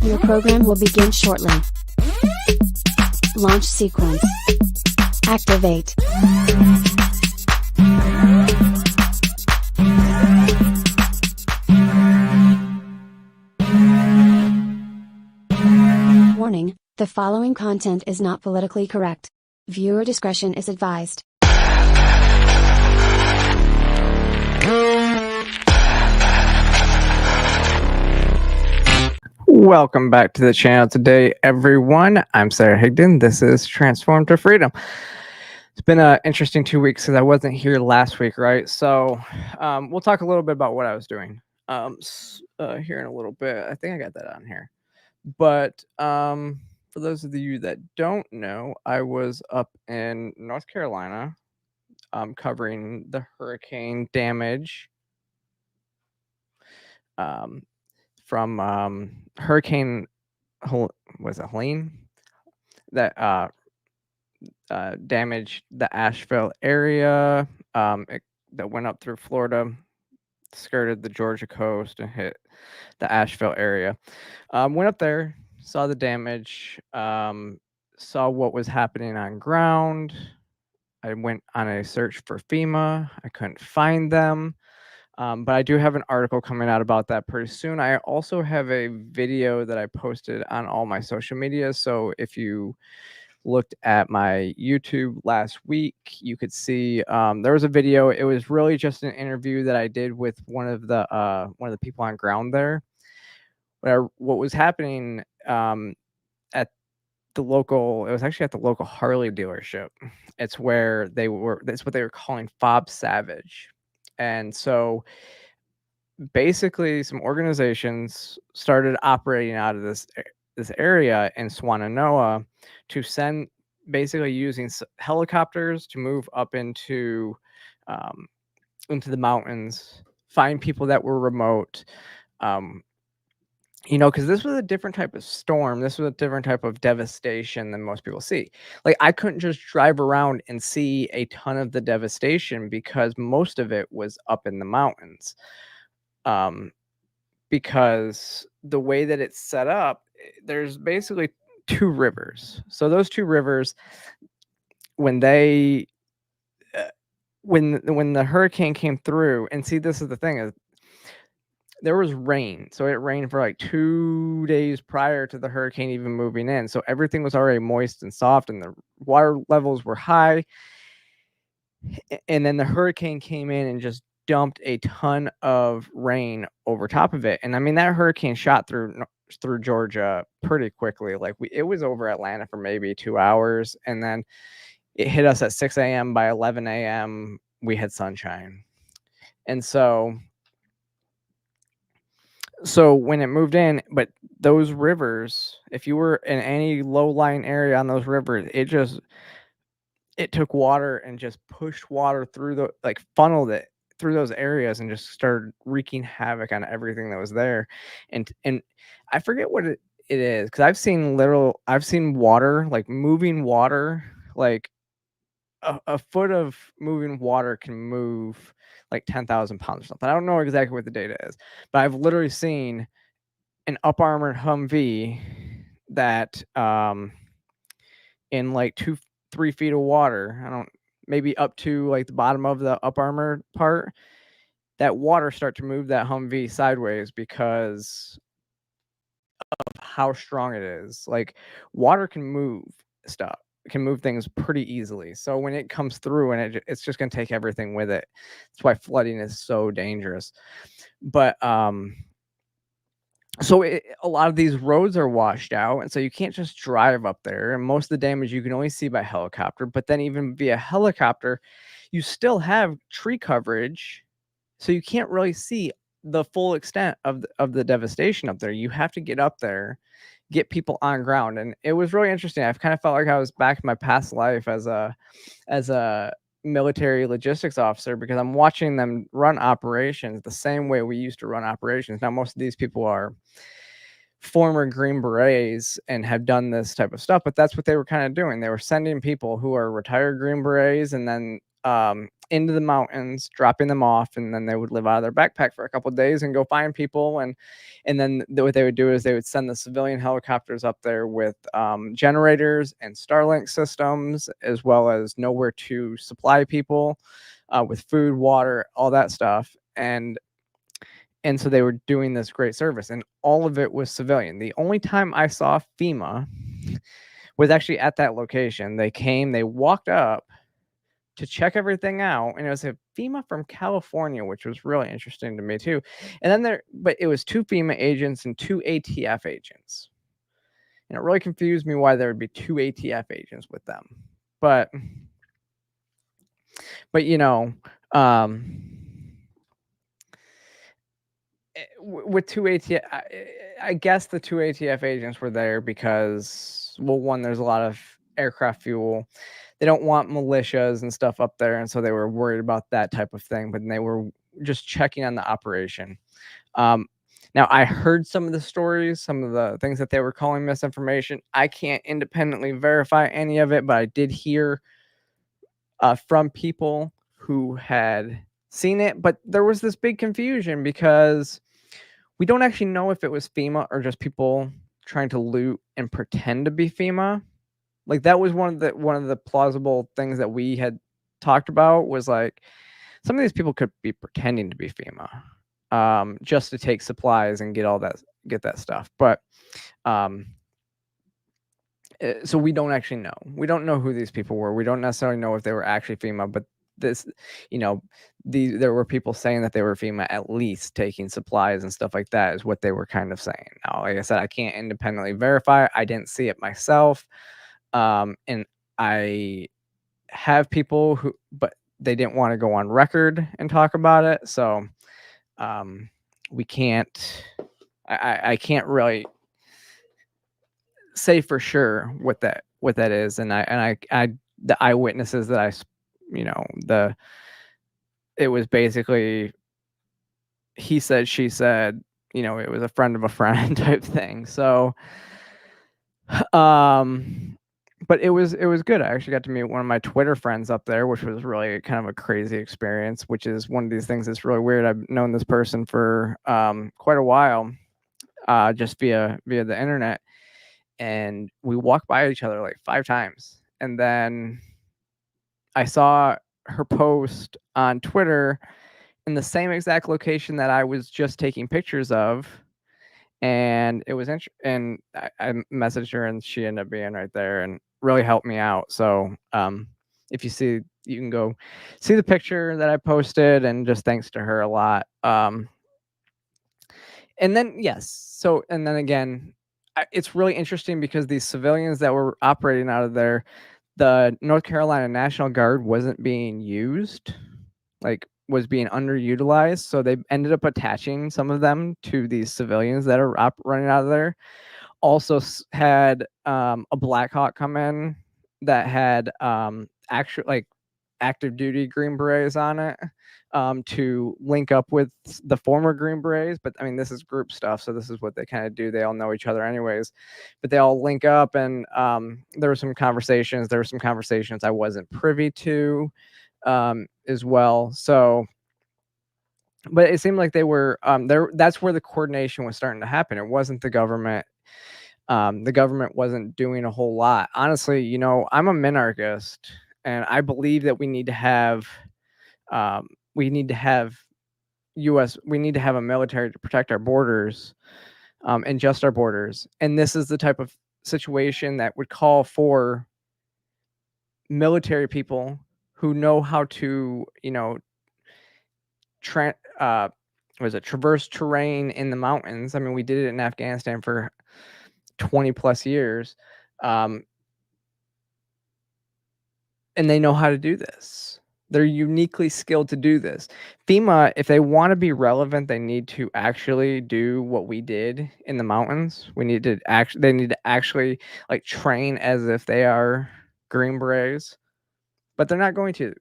Your program will begin shortly. Launch sequence. Activate. Warning, the following content is not politically correct. Viewer discretion is advised. Welcome back to the channel today, everyone. I'm Sarah Higdon. This is Transform to Freedom. It's been an interesting 2 weeks because I wasn't here last week, right? So we'll talk a little bit about what I was doing here in a little bit. I think I got that on here. But for those of you that don't know, I was up in North Carolina covering the hurricane damage from Hurricane, was it Helene? That damaged the Asheville area. That went up through Florida, skirted the Georgia coast, and hit the Asheville area. Went up there, saw the damage, saw what was happening on ground. I went on a search for FEMA. I couldn't find them. But I do have an article coming out about that pretty soon. I also have a video that I posted on all my social media. So if you looked at my YouTube last week, you could see there was a video. It was really just an interview that I did with one of the people on ground there. What was happening at the local, it was actually at the local Harley dealership. It's where that's what they were calling Fob Savage. And so basically some organizations started operating out of this area in Swannanoa to send, basically using helicopters to move up into the mountains, find people that were remote, because this was a different type of storm. This was a different type of devastation than most people see. Like, I couldn't just drive around and see a ton of the devastation because most of it was up in the mountains. Because the way that it's set up, there's basically two rivers. So those two rivers, when the hurricane came through, and see, this is the thing, is there was rain. So it rained for like 2 days prior to the hurricane even moving in. So everything was already moist and soft and the water levels were high. And then the hurricane came in and just dumped a ton of rain over top of it. And I mean, that hurricane shot through Georgia pretty quickly. Like, it was over Atlanta for maybe 2 hours, and then it hit us at 6 a.m. By 11 a.m. we had sunshine. And so when it moved in, but those rivers, if you were in any low-lying area on those rivers, it took water and just pushed water through funneled it through those areas and just started wreaking havoc on everything that was there. And I forget what it is, because I've seen water, like moving water, like a foot of moving water can move like 10,000 pounds or something. I don't know exactly what the data is, but I've literally seen an up-armored Humvee that in like 2-3 feet of water, maybe up to like the bottom of the up armored part, that water start to move that Humvee sideways because of how strong it is. Like, water can move stuff, can move things pretty easily. So when it comes through, and it's just going to take everything with it. That's why flooding is so dangerous. But so a lot of these roads are washed out, and so you can't just drive up there. And most of the damage you can only see by helicopter. But then even via helicopter, you still have tree coverage, so you can't really see the full extent of the devastation up there. You have to get up there, get people on ground. And it was really interesting. I've kind of felt like I was back in my past life as a military logistics officer, because I'm watching them run operations the same way we used to run operations. Now, most of these people are former Green Berets and have done this type of stuff, but that's what they were kind of doing. They were sending people who are retired Green Berets and then into the mountains, dropping them off, and then they would live out of their backpack for a couple of days and go find people. And then what they would do is they would send the civilian helicopters up there with generators and Starlink systems, as well as nowhere to supply people with food, water, all that stuff. And so they were doing this great service, and all of it was civilian. The only time I saw FEMA was actually at that location. They came, they walked up to check everything out, and it was a FEMA from California, which was really interesting to me too. And then but it was 2 FEMA agents and 2 ATF agents. And it really confused me why there would be 2 ATF agents with them. But you know, with 2 ATF, I guess the 2 ATF agents were there because, well, one, there's a lot of aircraft fuel. They don't want militias and stuff up there, and so they were worried about that type of thing, but they were just checking on the operation. Now, I heard some of the stories, some of the things that they were calling misinformation. I can't independently verify any of it, but I did hear from people who had seen it. But there was this big confusion because we don't actually know if it was FEMA or just people trying to loot and pretend to be FEMA. Like, that was one of the plausible things that we had talked about, was like, some of these people could be pretending to be FEMA, just to take supplies and get that stuff. But so we don't actually know. We don't know who these people were. We don't necessarily know if they were actually FEMA, but this, there were people saying that they were FEMA, at least taking supplies and stuff like that, is what they were kind of saying. Now, like I said, I can't independently verify. I didn't see it myself. And I have people but they didn't want to go on record and talk about it. So, we can't, I can't really say for sure what that is. And the eyewitnesses that it was basically he said, she said, it was a friend of a friend type thing. So, but it was good. I actually got to meet one of my Twitter friends up there, which was really kind of a crazy experience, which is one of these things that's really weird. I've known this person for quite a while, just via the internet. And we walked by each other like 5 times. And then I saw her post on Twitter in the same exact location that I was just taking pictures of. And it was and I messaged her, and she ended up being right there and really helped me out. So if you see, you can go see the picture that I posted, and just thanks to her a lot. And then, yes. So, and then again, it's really interesting because these civilians that were operating out of there, the North Carolina National Guard wasn't being used, was being underutilized. So they ended up attaching some of them to these civilians that are running out of there. Also had a Black Hawk come in that had actually active duty Green Berets on it, to link up with the former Green Berets. But I mean, this is group stuff, so this is what they kind of do. They all know each other anyways, but they all link up. And there were some conversations. There were some conversations I wasn't privy to as well. So, but it seemed like they were there. That's where the coordination was starting to happen. It wasn't the government. The government wasn't doing a whole lot. Honestly, I'm a minarchist, and I believe that we need to have we need to have a military to protect our borders, and just our borders. And this is the type of situation that would call for military people who know how to, traverse terrain in the mountains. I mean, we did it in Afghanistan for 20 plus years. And they know how to do this. They're uniquely skilled to do this. FEMA, if they want to be relevant, they need to actually do what we did in the mountains. They need to actually train as if they are Green Berets, but they're not going to.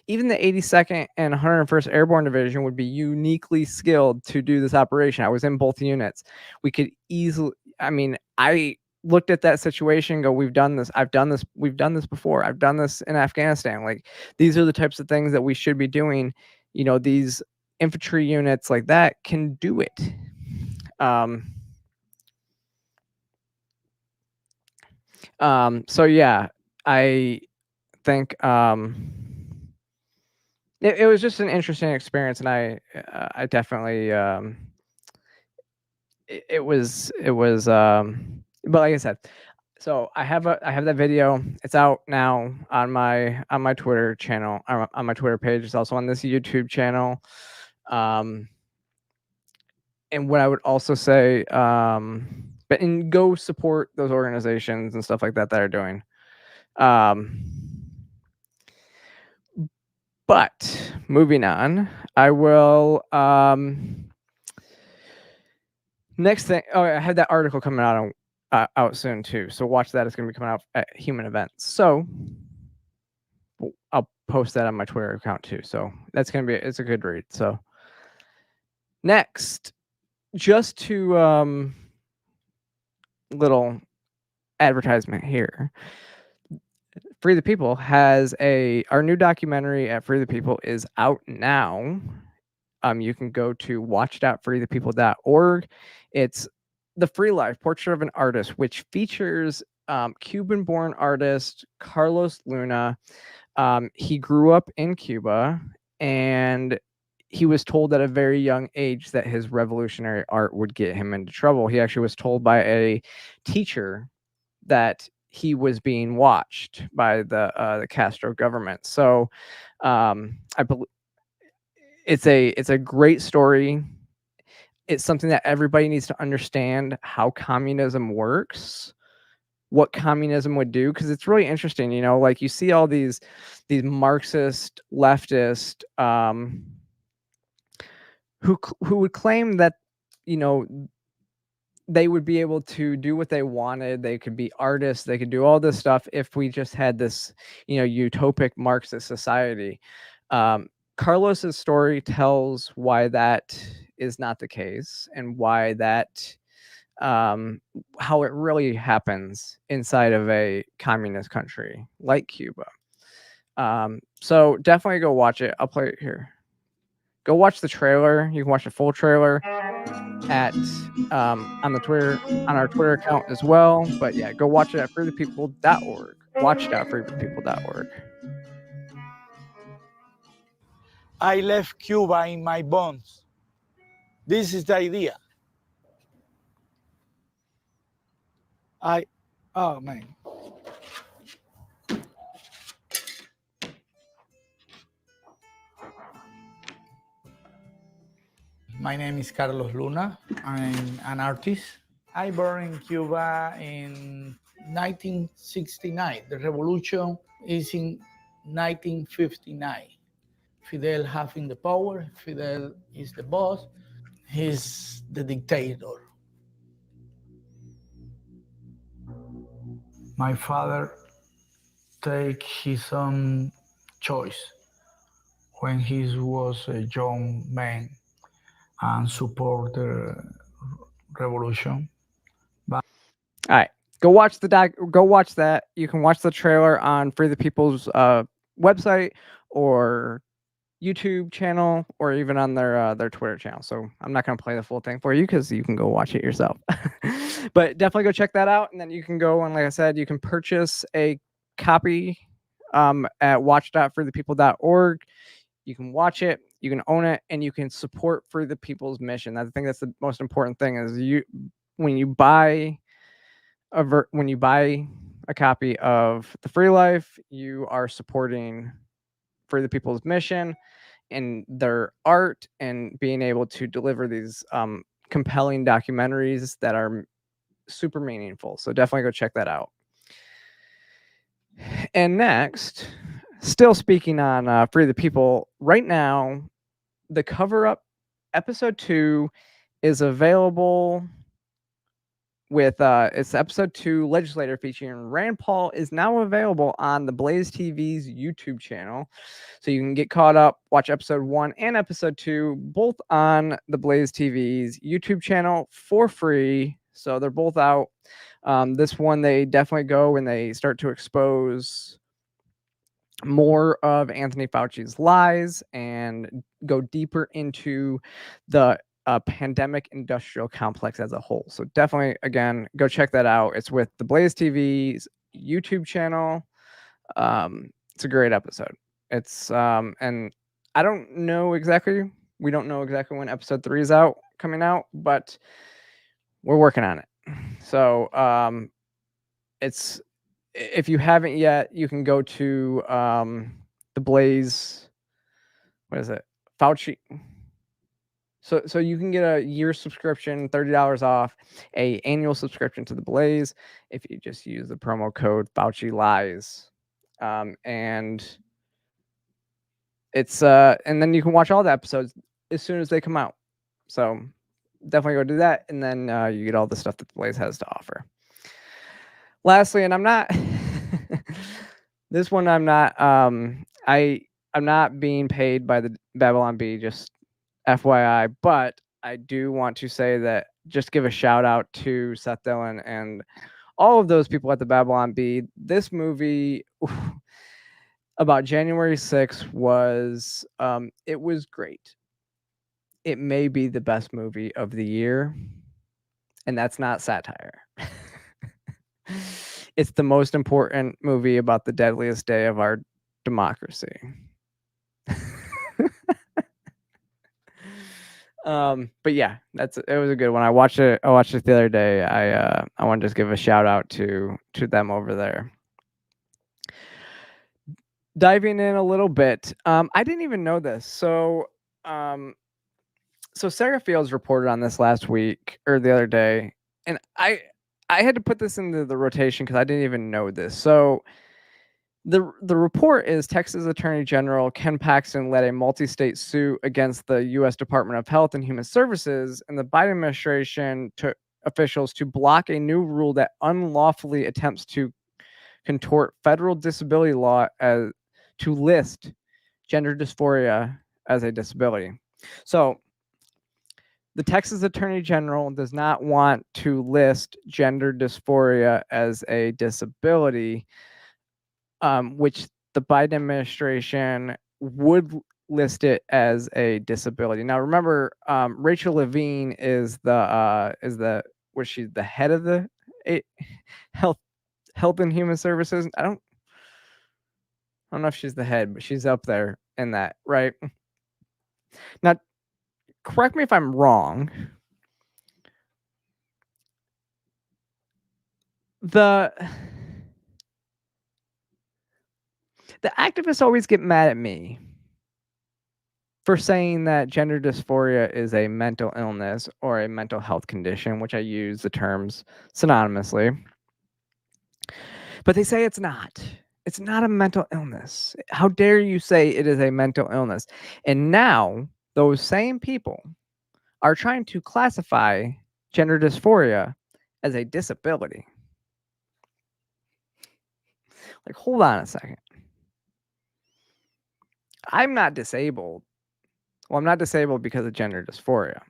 Even the 82nd and 101st Airborne Division would be uniquely skilled to do this operation. I was in both units. We could easily, I looked at that situation, go, we've done this, I've done this, we've done this before, I've done this in Afghanistan. Like, these are the types of things that we should be doing. You know, these infantry units like that can do it. So yeah, I think it was just an interesting experience, and I definitely it was but like I said, so I have that video. It's out now on my Twitter channel, on my Twitter page. It's also on this YouTube channel. And what I would also say, go support those organizations and stuff like that are doing. But moving on, I will. Next thing, I had that article coming out soon too. So watch that. It's going to be coming out at Human Events. So I'll post that on my Twitter account too. So that's going to be, it's a good read. So next, just to little advertisement here. Free the People has our new documentary at Free the People is out now. You can go to watch.freethepeople.org. It's The Free Life, Portrait of an Artist, which features Cuban-born artist Carlos Luna. He grew up in Cuba, and he was told at a very young age that his revolutionary art would get him into trouble. He actually was told by a teacher that he was being watched by the Castro government. So I believe it's a great story. It's something that everybody needs to understand how communism works, what communism would do, because it's really interesting. You know, like you see all these Marxist leftist who would claim that, you know, they would be able to do what they wanted. They could be artists. They could do all this stuff if we just had this, you know, utopic Marxist society. Carlos's story tells why that is not the case, and why that, how it really happens inside of a communist country like Cuba. So definitely go watch it. I'll play it here. Go watch the trailer. You can watch the full trailer at on our Twitter account as well. But yeah, go watch it at freethepeople.org. Watch.freethepeople.org. I left Cuba in my bonds. This is the idea. Oh man. My name is Carlos Luna. I'm an artist. I born in Cuba in 1969. The revolution is in 1959. Fidel having the power. Fidel is the boss. He's the dictator. My father take his own choice when he was a young man and support the revolution. All right, go watch Go watch that. You can watch the trailer on Free the People's website or YouTube channel, or even on their Twitter channel. So I'm not going to play the full thing for you because you can go watch it yourself. But definitely go check that out, and then you can go, and like I said, you can purchase a copy at watch.freethepeople.org. You can watch it, you can own it, and you can support Free the People's mission. I think that's the most important thing. Is when you buy a copy of The Free Life, you are supporting Free the People's mission and their art, and being able to deliver these compelling documentaries that are super meaningful. So definitely go check that out. And next, still speaking on Free the People, right now, the Cover Up episode 2 is available with it's episode 2 Legislator featuring Rand Paul is now available on the Blaze TV's YouTube channel. So you can get caught up, watch episode 1 and episode 2, both on the Blaze TV's YouTube channel for free So they're both out. This one, they definitely go and they start to expose more of Anthony Fauci's lies and go deeper into the pandemic industrial complex as a whole. So definitely, again, go check that out. It's with the Blaze TV's YouTube channel. It's a great episode. It's and I don't know exactly. We don't know exactly when episode 3 is coming out, but we're working on it. So it's, if you haven't yet, you can go to the Blaze. What is it? Fauci. So you can get a year subscription, $30 off, a annual subscription to the Blaze if you just use the promo code Fauci Lies, and it's and then you can watch all the episodes as soon as they come out. So definitely go do that, and then you get all the stuff that the Blaze has to offer. Lastly, and I'm not this one, I'm not I'm not being paid by the Babylon Bee, just FYI, but I do want to say that, just give a shout out to Seth Dillon and all of those people at the Babylon Bee. This movie about January 6th was it was great. It may be the best movie of the year, and that's not satire. It's the most important movie about the deadliest day of our democracy. But yeah, it was a good one. I watched it the other day. I want to just give a shout out to them over there. Diving in a little bit, I didn't even know this. So Sarah Fields reported on this last week or the other day, and I had to put this into the rotation because I didn't even know this. So the report is Texas Attorney General Ken Paxton led a multi-state suit against the U.S. Department of Health and Human Services and the Biden administration to officials to block a new rule that unlawfully attempts to contort federal disability law as to list gender dysphoria as a disability. So the Texas Attorney General does not want to list gender dysphoria as a disability, which the Biden administration would list it as a disability. Now, remember, Rachel Levine is was she the head of the Health and Human Services? I don't know if she's the head, but she's up there in that, right? Now, correct me if I'm wrong. The activists always get mad at me for saying that gender dysphoria is a mental illness or a mental health condition, which I use the terms synonymously. But they say it's not. It's not a mental illness. How dare you say it is a mental illness? And now those same people are trying to classify gender dysphoria as a disability. Like, hold on a second. I'm not disabled. Well, I'm not disabled because of gender dysphoria.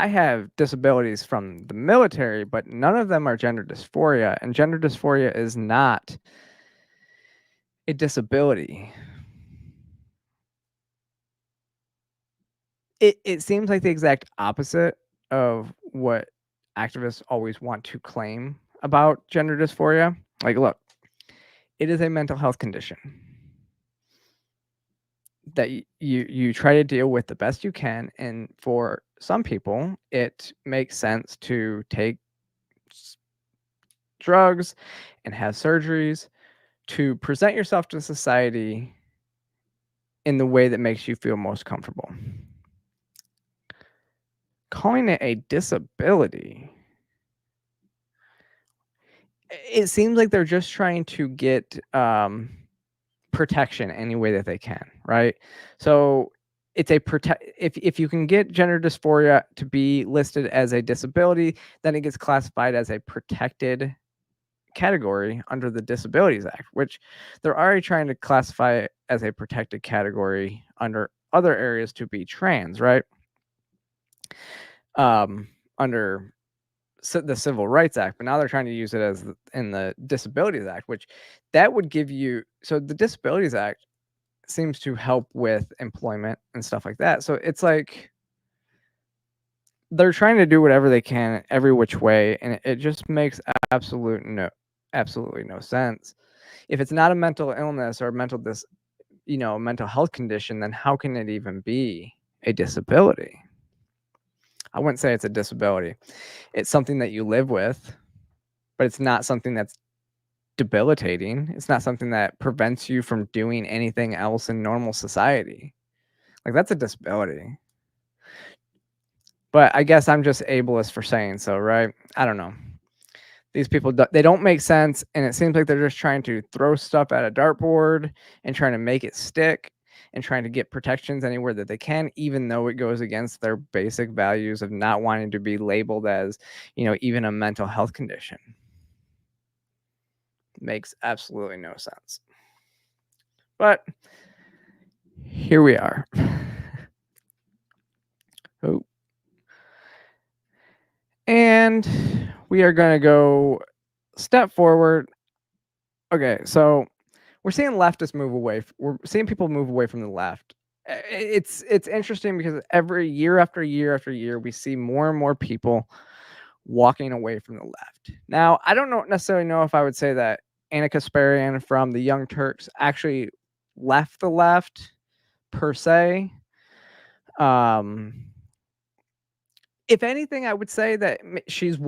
I have disabilities from the military, but none of them are gender dysphoria, and gender dysphoria is not a disability. It seems like the exact opposite of what activists always want to claim about gender dysphoria. Like, look, it is a mental health condition that you try to deal with the best you can, and for some people it makes sense to take drugs and have surgeries to present yourself to society in the way that makes you feel most comfortable. Calling it a disability, it seems like they're just trying to get protection any way that they can, right? So it's if you can get gender dysphoria to be listed as a disability, then it gets classified as a protected category under the Disabilities Act, which they're already trying to classify as a protected category under other areas to be trans, right? under the Civil Rights Act, but now they're trying to use it as in the Disabilities Act, which that would give you. So the Disabilities Act seems to help with employment and stuff like that. So it's like they're trying to do whatever they can every which way, and it just makes absolutely no sense. If it's not a mental illness or mental health condition, then how can it even be a disability? I wouldn't say it's a disability. It's something that you live with, but it's not something that's debilitating. It's not something that prevents you from doing anything else in normal society. Like, that's a disability. But I guess I'm just ableist for saying so, right? I don't know. These people, they don't make sense, and it seems like they're just trying to throw stuff at a dartboard and trying to make it stick and trying to get protections anywhere that they can, even though it goes against their basic values of not wanting to be labeled as, even a mental health condition. Makes absolutely no sense. But here we are. Oh. And we are going to go step forward. Okay, so we're seeing leftists move away. We're seeing people move away from the left. It's interesting because every year after year after year, we see more and more people walking away from the left. Now, I don't necessarily know if I would say that Anna Kasparian from the Young Turks actually left the left per se. If anything, I would say that she's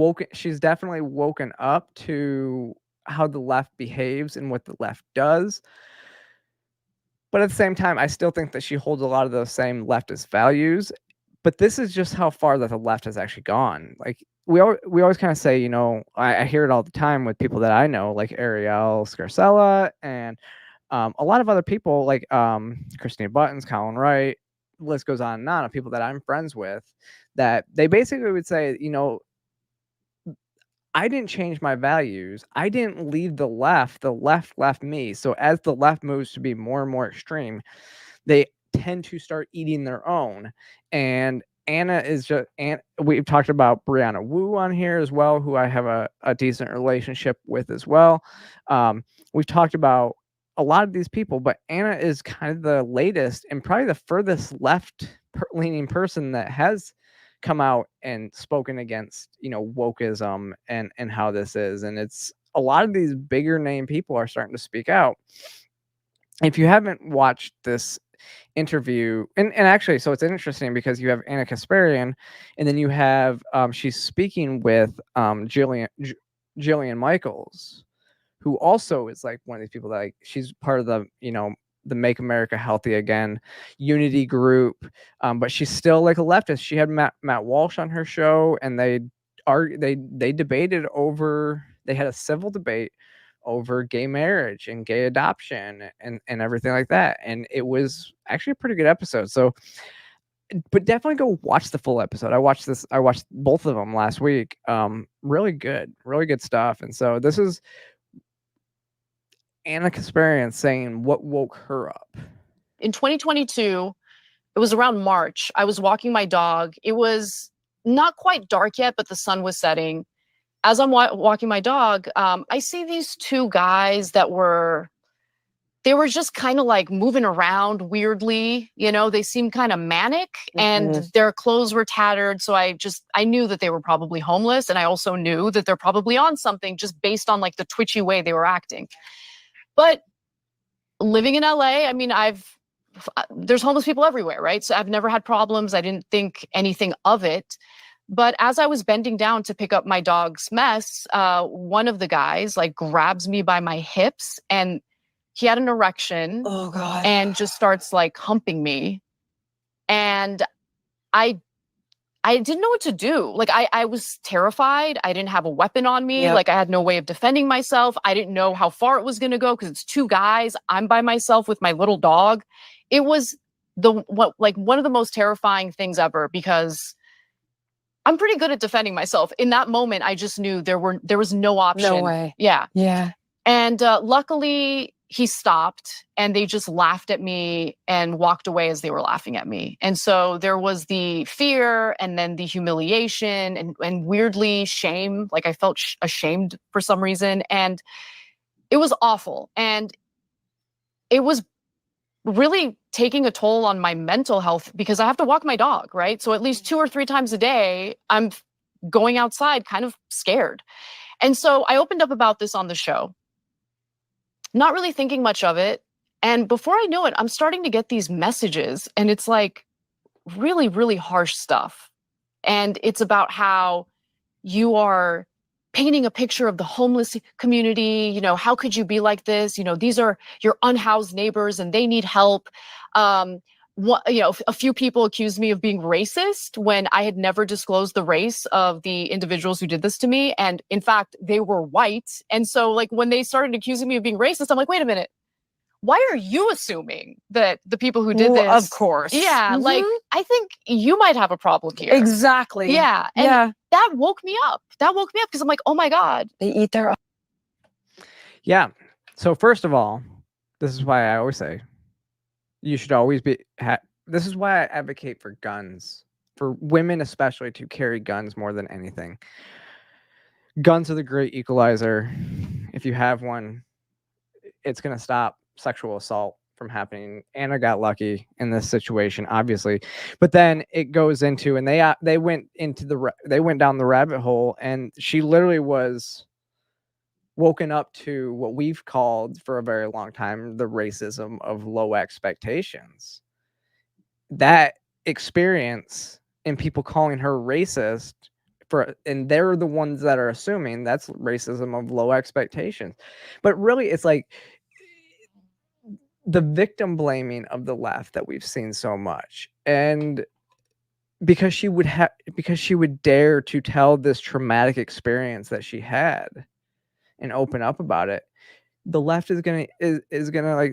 definitely woken up to how the left behaves and what the left does. But at the same time, I still think that she holds a lot of those same leftist values. But this is just how far that the left has actually gone. Like, we always kind of say, I hear it all the time with people that I know, like Ariel Scarcella and a lot of other people like Christina Buttons, Colin Wright, the list goes on and on of people that I'm friends with, that they basically would say, I didn't change my values. I didn't leave the left. The left left me. So as the left moves to be more and more extreme, they tend to start eating their own. And Anna is just, and we've talked about Brianna Wu on here as well, who I have a decent relationship with as well. We've talked about a lot of these people, but Anna is kind of the latest and probably the furthest left leaning person that has come out and spoken against, wokeism and how this is. And it's a lot of these bigger name people are starting to speak out. If you haven't watched this interview, and actually, so it's interesting because you have Anna Kasparian, and then you have she's speaking with Jillian Michaels, who also is like one of these people that, like, she's part of the the Make America Healthy Again unity group, but she's still like a leftist. She had Matt Walsh on her show, and they debated over. They had a civil debate over gay marriage and gay adoption and everything like that, and it was actually a pretty good episode. So, but definitely go watch the full episode. I watched both of them last week. Really good stuff. And so this is Anna Kasparian saying what woke her up. In 2022, it was around March. I was walking my dog. It was not quite dark yet, but the sun was setting. As I'm walking my dog, I see these two guys that were just kind of like moving around weirdly. They seemed kind of manic, and their clothes were tattered. So I knew that they were probably homeless. And I also knew that they're probably on something just based on like the twitchy way they were acting. But living in LA, I mean, there's homeless people everywhere, right? So I've never had problems. I didn't think anything of it. But as I was bending down to pick up my dog's mess, one of the guys like grabs me by my hips, and he had an erection. Oh God. And just starts like humping me. And I didn't know what to do. Like, I was terrified. I didn't have a weapon on me. Yep. Like, I had no way of defending myself. I didn't know how far it was going to go because it's two guys. I'm by myself with my little dog. It was one of the most terrifying things ever, because I'm pretty good at defending myself. In that moment, I just knew there was no option. No way. Yeah. Yeah. And luckily, he stopped and they just laughed at me and walked away as they were laughing at me. And so there was the fear and then the humiliation and weirdly shame. Like I felt ashamed for some reason. And it was awful. And it was really taking a toll on my mental health because I have to walk my dog, right? So at least 2 or 3 times a day, I'm going outside kind of scared. And so I opened up about this on the show, not really thinking much of it. And before I knew it, I'm starting to get these messages, and it's like really, really harsh stuff. And it's about how you are painting a picture of the homeless community. You know, how could you be like this? You know, these are your unhoused neighbors and they need help. A few people accused me of being racist when I had never disclosed the race of the individuals who did this to me. And in fact, they were white. And so like when they started accusing me of being racist, I'm like, wait a minute. Why are you assuming that the people who did Well, this? of course. Yeah, like I think you might have a problem here. Exactly. Yeah. And that woke me up. That woke me up because I'm like, oh my God. They eat their. Yeah. So first of all, this is why I always say you should always be. This is why I advocate for guns, for women especially, to carry guns more than anything. Guns are the great equalizer. If you have one, it's going to stop sexual assault from happening. Anna got lucky in this situation, obviously, but then it goes into, and they went down the rabbit hole, and she literally was woken up to what we've called for a very long time the racism of low expectations. That experience and people calling her racist and they're the ones that are assuming that's racism of low expectations. But really, it's like the victim blaming of the left that we've seen so much. And because she would dare to tell this traumatic experience that she had and open up about it, the left is gonna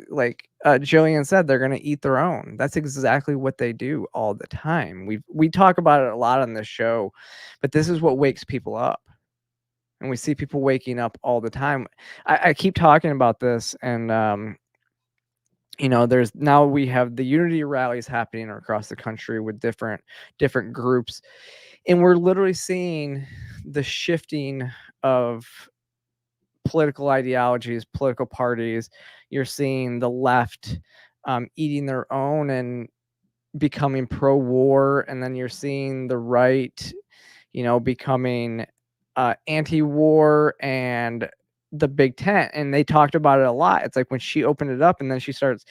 like Jillian said, they're gonna eat their own. That's exactly what they do all the time. We talk about it a lot on this show, but this is what wakes people up. And we see people waking up all the time. I keep talking about this, and we have the unity rallies happening across the country with different groups, and we're literally seeing the shifting of political ideologies, political parties. You're seeing the left eating their own and becoming pro-war, and then you're seeing the right, becoming anti-war and the big tent. And they talked about it a lot. It's like when she opened it up, and then she starts,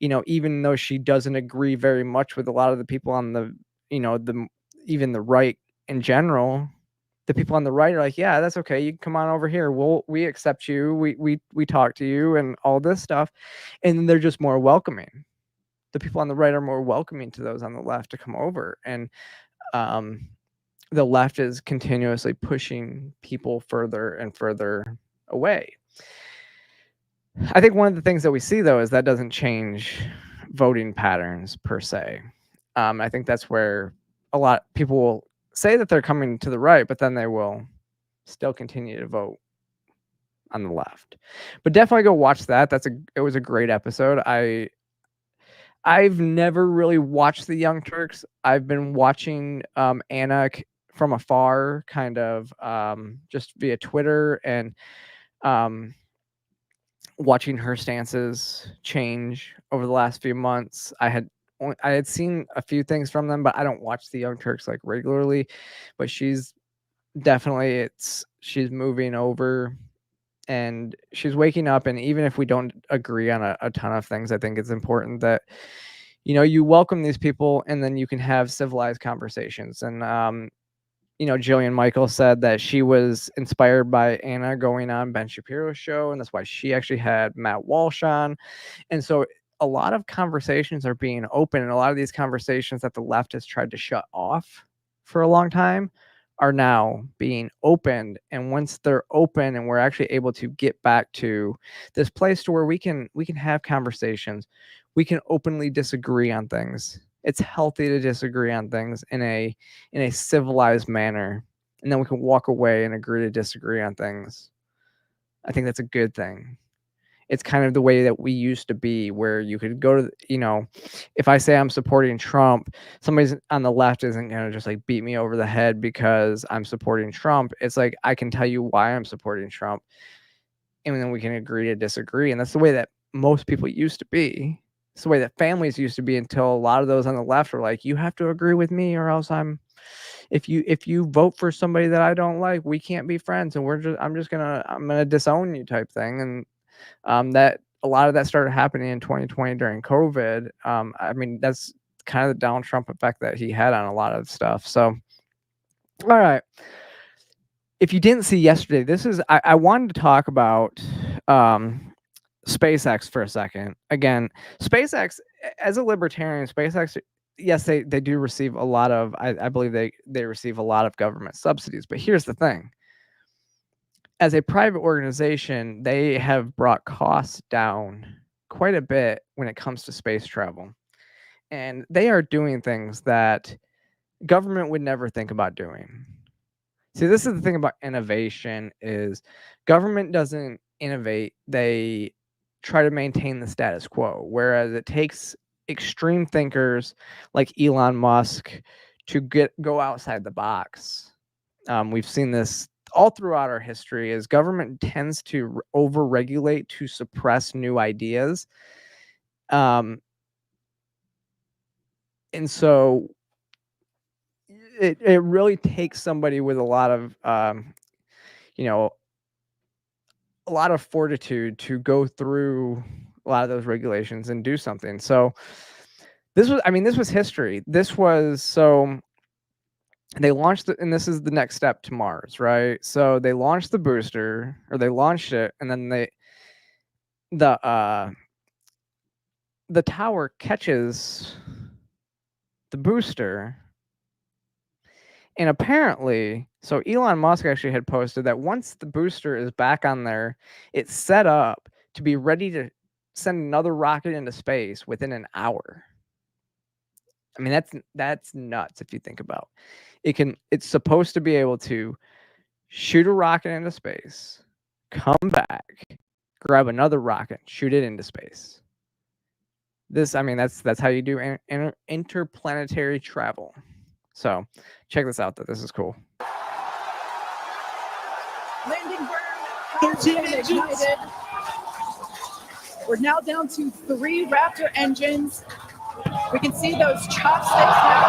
even though she doesn't agree very much with a lot of the people on the, even the right in general, the people on the right are like, yeah, that's okay. You can come on over here. We accept you. We talk to you and all this stuff. And they're just more welcoming. The people on the right are more welcoming to those on the left to come over. And the left is continuously pushing people further and further away. I think one of the things that we see, though, is that doesn't change voting patterns per se. I think that's where a lot of people will say that they're coming to the right, but then they will still continue to vote on the left. But definitely go watch that. It was a great episode. I've never really watched the Young Turks. I've been watching Anna from afar, kind of just via Twitter, and watching her stances change over the last few months. I had seen a few things from them, but I don't watch the Young Turks like regularly. But she's moving over, and she's waking up. And even if we don't agree on a ton of things, I think it's important that you welcome these people, and then you can have civilized conversations. And Jillian Michael said that she was inspired by Anna going on Ben Shapiro's show, and that's why she actually had Matt Walsh on. And so a lot of conversations are being open, and a lot of these conversations that the left has tried to shut off for a long time are now being opened. And once they're open and we're actually able to get back to this place to where we can have conversations, we can openly disagree on things. It's healthy to disagree on things in a civilized manner, and then we can walk away and agree to disagree on things. I think that's a good thing. it's kind of the way that we used to be, where you could go to, if I say I'm supporting Trump, somebody's on the left isn't going to just like beat me over the head because I'm supporting Trump. It's like, I can tell you why I'm supporting Trump, and then we can agree to disagree. And that's the way that most people used to be. It's the way that families used to be, until a lot of those on the left were like, you have to agree with me or else if you vote for somebody that I don't like, we can't be friends, and I'm gonna disown you type thing. And that a lot of that started happening in 2020 during COVID. I mean, that's kind of the Donald Trump effect that he had on a lot of stuff. So, all right. If you didn't see yesterday, I wanted to talk about SpaceX for a second. Again, SpaceX, as a libertarian, SpaceX, yes, they do receive a lot of, I believe they receive a lot of government subsidies. But here's the thing. As a private organization, they have brought costs down quite a bit when it comes to space travel. And they are doing things that government would never think about doing. See, this is the thing about innovation, is government doesn't innovate. They try to maintain the status quo, whereas it takes extreme thinkers like Elon Musk to go outside the box. We've seen this all throughout our history, is government tends to over-regulate to suppress new ideas. And so it really takes somebody with a lot of, a lot of fortitude to go through a lot of those regulations and do something. So this was history. They launched and this is the next step to Mars, right? So they launched the booster, or they launched it, and then the tower catches the booster. And apparently, so Elon Musk actually had posted that once the booster is back on there, it's set up to be ready to send another rocket into space within an hour. I mean, that's nuts if you think about it. It's supposed to be able to shoot a rocket into space, come back, grab another rocket, shoot it into space. That's how you do interplanetary travel. So check this out, though. This is cool. Landing burn has been ignited. We're now down to 3 Raptor engines. We can see those chopsticks now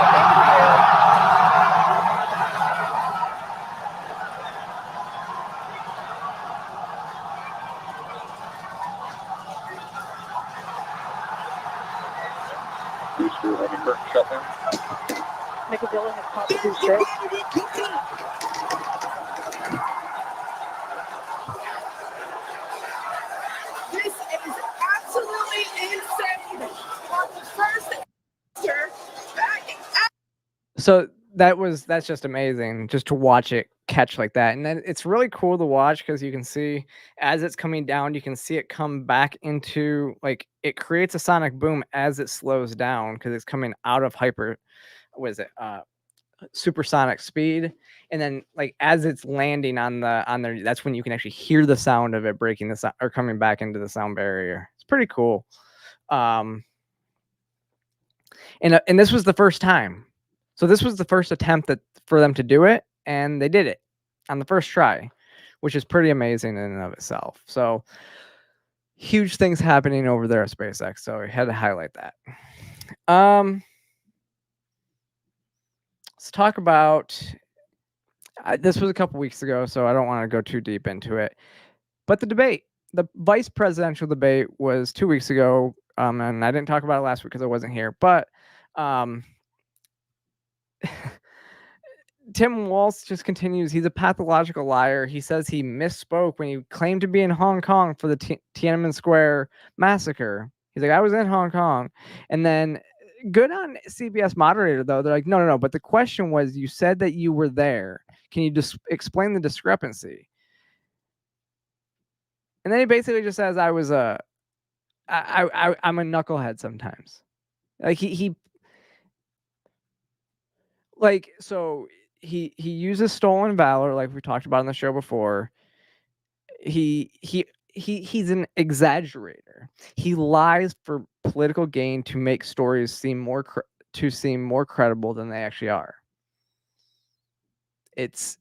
in Booster landing burn shutdown. Nicodilla has popped the booster. This is absolutely insane. On the first booster, back at So that's just amazing, just to watch it catch like that. And then it's really cool to watch, because you can see as it's coming down, you can see it come back into, like, it creates a sonic boom as it slows down, because it's coming out of supersonic speed. And then, like, as it's landing on there, that's when you can actually hear the sound of it breaking the sound, or coming back into the sound barrier. It's pretty cool. And this was the first time. So this was the first attempt for them to do it, and they did it on the first try, which is pretty amazing in and of itself. So huge things happening over there at SpaceX. So I had to highlight that. Let's talk about, this was a couple weeks ago, so I don't want to go too deep into it. But the vice presidential debate was 2 weeks ago, and I didn't talk about it last week because I wasn't here. But Tim Walz just continues. He's a pathological liar. He says he misspoke when he claimed to be in Hong Kong for the Tiananmen Square massacre. He's like, I was in Hong Kong. And then, good on CBS moderator, though. They're like, no. But the question was, you said that you were there. Can you just explain the discrepancy? And then he basically just says, I'm a knucklehead sometimes. Like he uses stolen valor, like we talked about on the show before. He he's an exaggerator. He lies for political gain to make stories seem more credible than they actually are. It's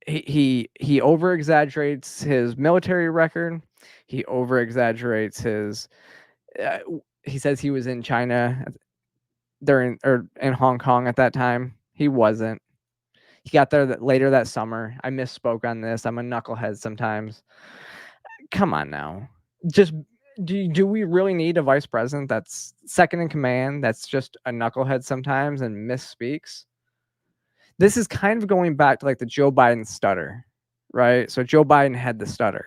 he over exaggerates his military record. He over exaggerates his. He says he was in China during or in Hong Kong at that time. He wasn't. He got there later that summer. I misspoke on this. I'm a knucklehead sometimes. Come on now. Just do we really need a vice president that's second in command that's just a knucklehead sometimes and misspeaks? This is kind of going back to like the Joe Biden stutter, right? So Joe Biden had the stutter.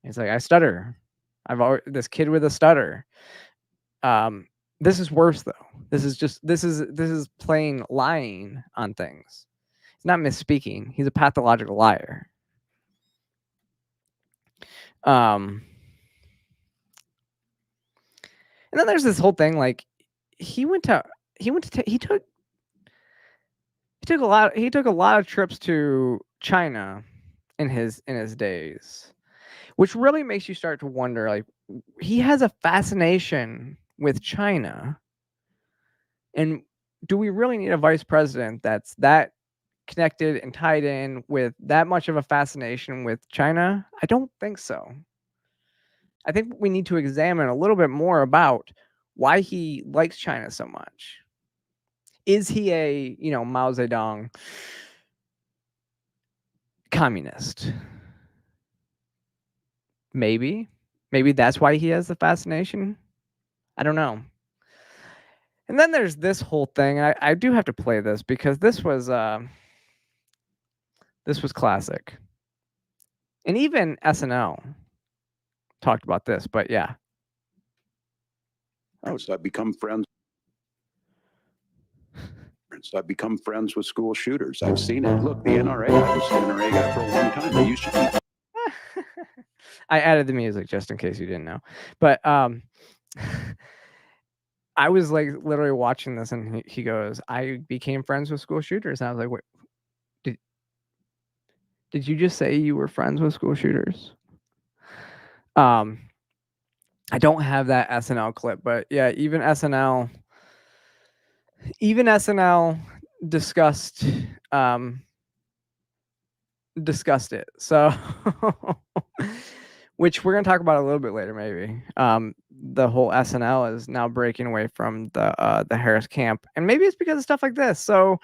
He's like, I stutter. This kid with a stutter. This is worse though. This is plain lying on things. He's not misspeaking. He's a pathological liar. And then there's this whole thing like he took a lot of trips to China in his days, which really makes you start to wonder, like, he has a fascination with China, and do we really need a vice president that's that connected and tied in with that much of a fascination with China? I don't think so. I think we need to examine a little bit more about why he likes China so much. Is he a, Mao Zedong communist? Maybe that's why he has the fascination. I don't know. And then there's this whole thing. I do have to play this because this was classic. And even SNL talked about this, but yeah. So I've become friends. I've become friends with school shooters. I've seen it. Look, the NRA, I was an NRA guy for a long time. They used to. I added the music just in case you didn't know. But I was like literally watching this and he goes, I became friends with school shooters. And I was like, wait, did you just say you were friends with school shooters? I don't have that SNL clip, but yeah, even SNL discussed it. So which we're going to talk about a little bit later, maybe. The whole SNL is now breaking away from the Harris camp, and maybe it's because of stuff like this. So,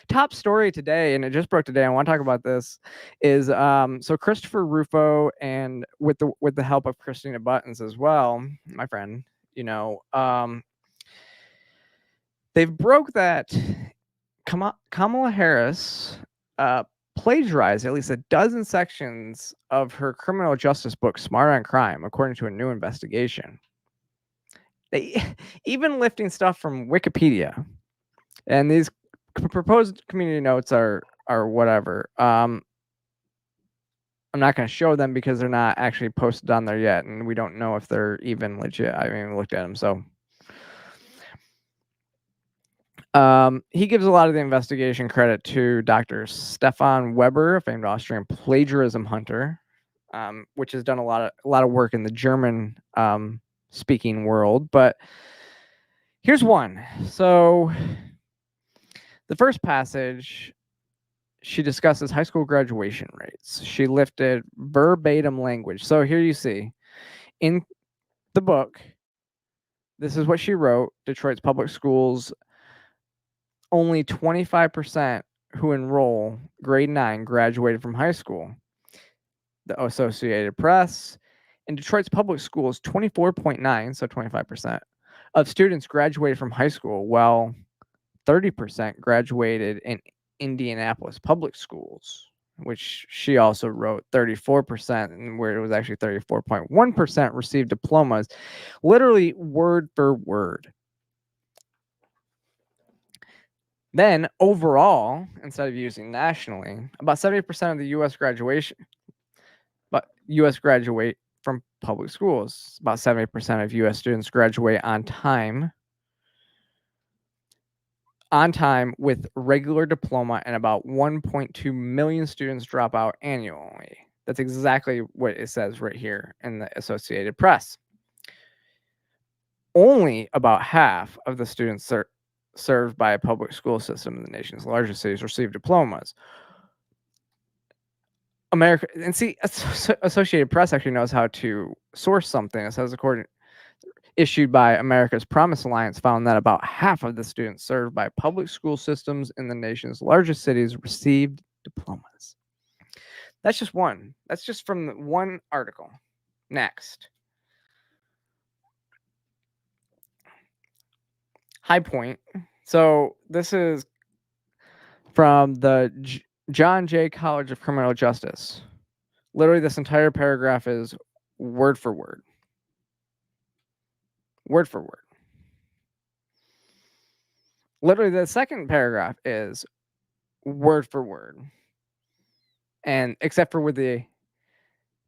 top story today, and it just broke today. I want to talk about this. Is so Christopher Rufo, and with the help of Christina Buttons as well, my friend. They've broke that Kamala Harris plagiarized at least a dozen sections of her criminal justice book, Smart on Crime, according to a new investigation. They even lifting stuff from Wikipedia, and these proposed community notes are whatever. I'm not going to show them because they're not actually posted on there yet, and we don't know if they're even legit. I haven't even looked at them, so. He gives a lot of the investigation credit to Dr. Stefan Weber, a famed Austrian plagiarism hunter, which has done a lot of work in the German speaking world. But here's one. So the first passage, she discusses high school graduation rates. She lifted verbatim language. So here you see in the book, this is what she wrote: Detroit's public schools, only 25% who enroll grade 9 graduated from high school. The Associated Press, in Detroit's public schools, 24.9, so 25%, of students graduated from high school, while 30% graduated in Indianapolis public schools, which she also wrote 34%, and where it was actually 34.1% received diplomas, literally word for word. Then overall, instead of using nationally, about 70% of the U.S. graduate from public schools. About 70% of U.S. students graduate on time with regular diploma, and about 1.2 million students drop out annually. That's exactly what it says right here in the Associated Press. Only about half of the students served by a public school system in the nation's largest cities receive diplomas. America, and see, Associated Press actually knows how to source something. It says, issued by America's Promise Alliance, found that about half of the students served by public school systems in the nation's largest cities received diplomas. That's just one. That's just from one article. Next. High Point. So this is from the John Jay College of Criminal Justice. Literally, this entire paragraph is word for word. Word for word. Literally, the second paragraph is word for word. And except for with the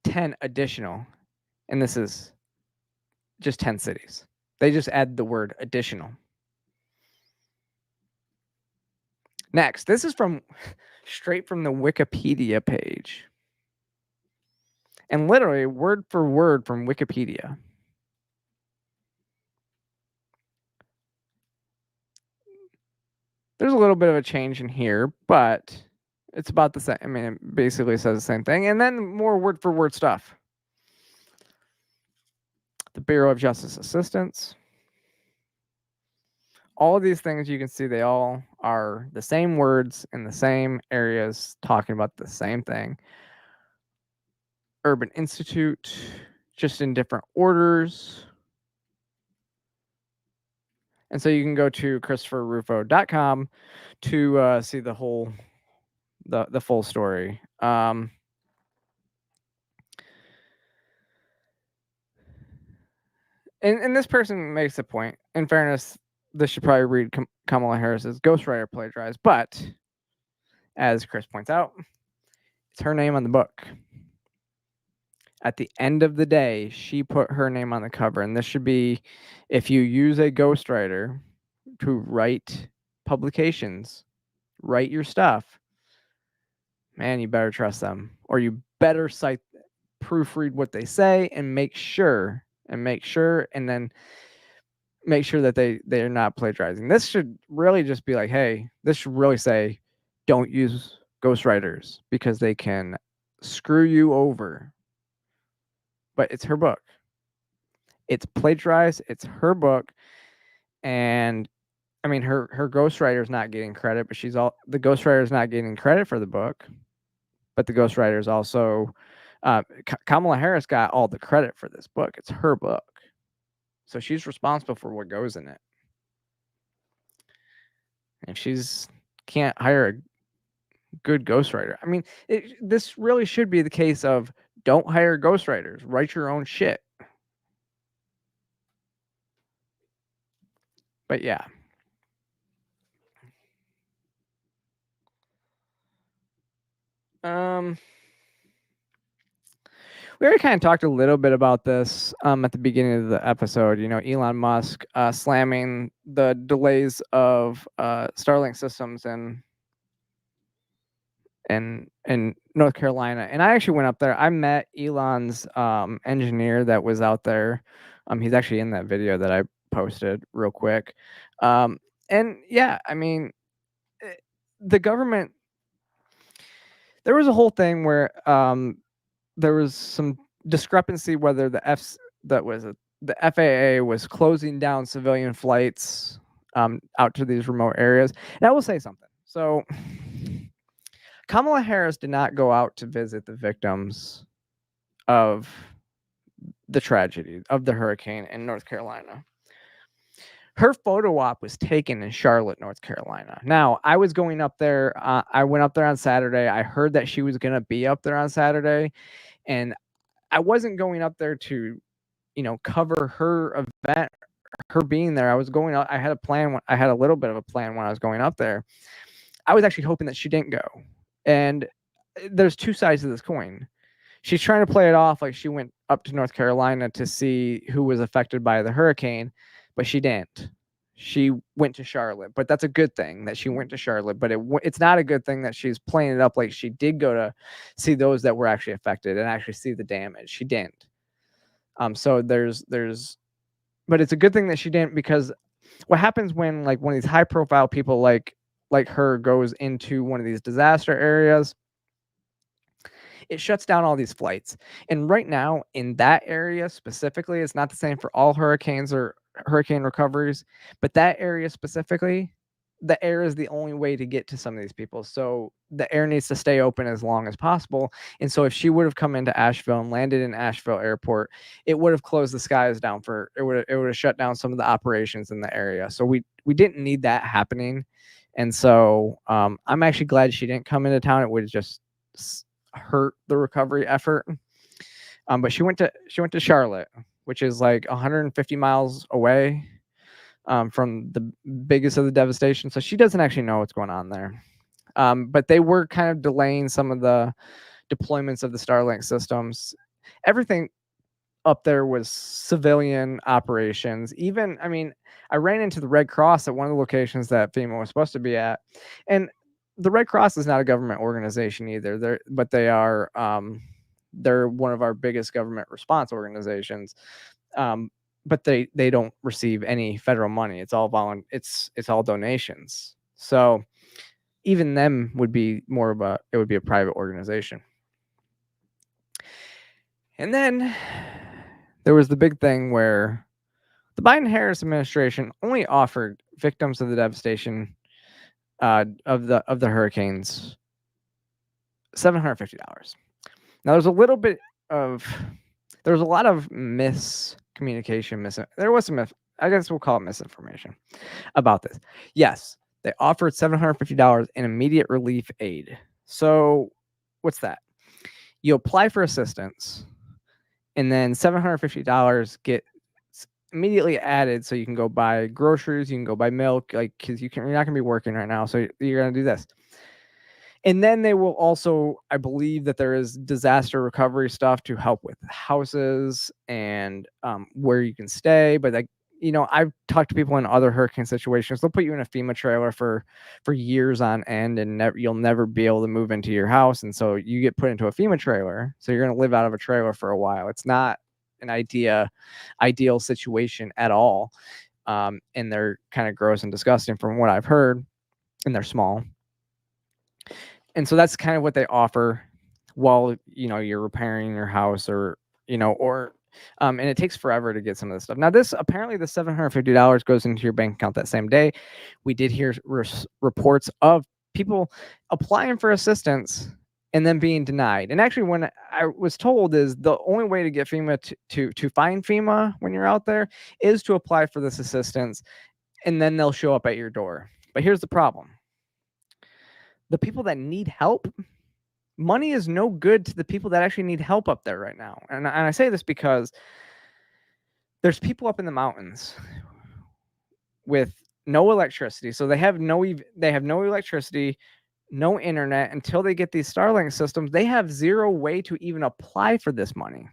10 additional, and this is just 10 cities. They just add the word additional. Next, this is from straight from the Wikipedia page. And literally word for word from Wikipedia. There's a little bit of a change in here, but it's about the same. I mean, it basically says the same thing. And then more word for word stuff. The Bureau of Justice Assistance. All of these things you can see, they all are the same words in the same areas talking about the same thing. Urban Institute, just in different orders. And so you can go to ChristopherRufo.com to see the whole, the full story. And this person makes a point. In fairness, this should probably read Kamala Harris's ghostwriter plagiarized, but as Chris points out, it's her name on the book. At the end of the day, she put her name on the cover, and this should be, if you use a ghostwriter to write publications, write your stuff, man, you better trust them, or you better proofread what they say and make sure, and then make sure that they're not plagiarizing. This should really just be like, hey, this should really say, don't use ghostwriters because they can screw you over. But it's her book. It's plagiarized. It's her book. And I mean, her ghostwriter's not getting credit, but the ghostwriter's not getting credit for the book. But the ghostwriter's also, Kamala Harris got all the credit for this book. It's her book. So she's responsible for what goes in it. And if can't hire a good ghostwriter, I mean, this really should be the case of don't hire ghostwriters. Write your own shit. But yeah. We already kind of talked a little bit about this at the beginning of the episode. You know, Elon Musk slamming the delays of Starlink systems in North Carolina. And I actually went up there. I met Elon's engineer that was out there. He's actually in that video that I posted real quick. And yeah, I mean, the government, there was a whole thing where there was some discrepancy whether the FAA was closing down civilian flights out to these remote areas. And I will say something. So Kamala Harris did not go out to visit the victims of the tragedy of the hurricane in North Carolina. Her photo op was taken in Charlotte, North Carolina. Now, I was going up there. I went up there on Saturday. I heard that she was going to be up there on Saturday. And I wasn't going up there to, cover her event, her being there. I was going out. I had a plan. I had a little bit of a plan when I was going up there. I was actually hoping that she didn't go. And there's two sides to this coin. She's trying to play it off like she went up to North Carolina to see who was affected by the hurricane, but she didn't. she went to Charlotte, but that's a good thing that she went to Charlotte. But it's not a good thing that she's playing it up like she did go to see those that were actually affected and actually see the damage. She didn't. So but it's a good thing that she didn't, because what happens when like one of these high profile people like her goes into one of these disaster areas, it shuts down all these flights. And right now in that area specifically, it's not the same for all hurricanes or hurricane recoveries, but that area specifically, the air is the only way to get to some of these people. So the air needs to stay open as long as possible. And so if she would have come into Asheville and landed in Asheville airport, it would have closed the skies down it would have shut down some of the operations in the area. So we didn't need that happening. And so I'm actually glad she didn't come into town. It would have just hurt the recovery effort. But she went to Charlotte, which is like 150 miles away from the biggest of the devastation. So she doesn't actually know what's going on there. But they were kind of delaying some of the deployments of the Starlink systems. Everything up there was civilian operations. Even, I mean, I ran into the Red Cross at one of the locations that FEMA was supposed to be at. And the Red Cross is not a government organization either. They're one of our biggest government response organizations. But they don't receive any federal money. It's all it's all donations. So even them would be it would be a private organization. And then there was the big thing where the Biden-Harris administration only offered victims of the devastation of the hurricanes $750. Now there's a lot of miscommunication. There was some, I guess we'll call it misinformation about this. Yes, they offered $750 in immediate relief aid. So what's that? You apply for assistance, and then $750 gets immediately added, so you can go buy groceries, you can go buy milk, like, because you're not gonna be working right now, so you're gonna do this. And then they will also, I believe that there is disaster recovery stuff to help with houses and where you can stay. But like, I've talked to people in other hurricane situations. They'll put you in a FEMA trailer for years on end, and you'll never be able to move into your house. And so you get put into a FEMA trailer. So you're going to live out of a trailer for a while. It's not an ideal situation at all. And they're kind of gross and disgusting from what I've heard, and they're small. And so that's kind of what they offer while, you're repairing your house and it takes forever to get some of this stuff. Now, apparently the $750 goes into your bank account that same day. We did hear reports of people applying for assistance and then being denied. And actually, when I was told is the only way to get FEMA to find FEMA when you're out there is to apply for this assistance, and then they'll show up at your door. But here's the problem. The people that need help, money is no good to the people that actually need help up there right now. And I say this because there's people up in the mountains with no electricity. So they have no electricity, no internet until they get these Starlink systems. They have zero way to even apply for this money.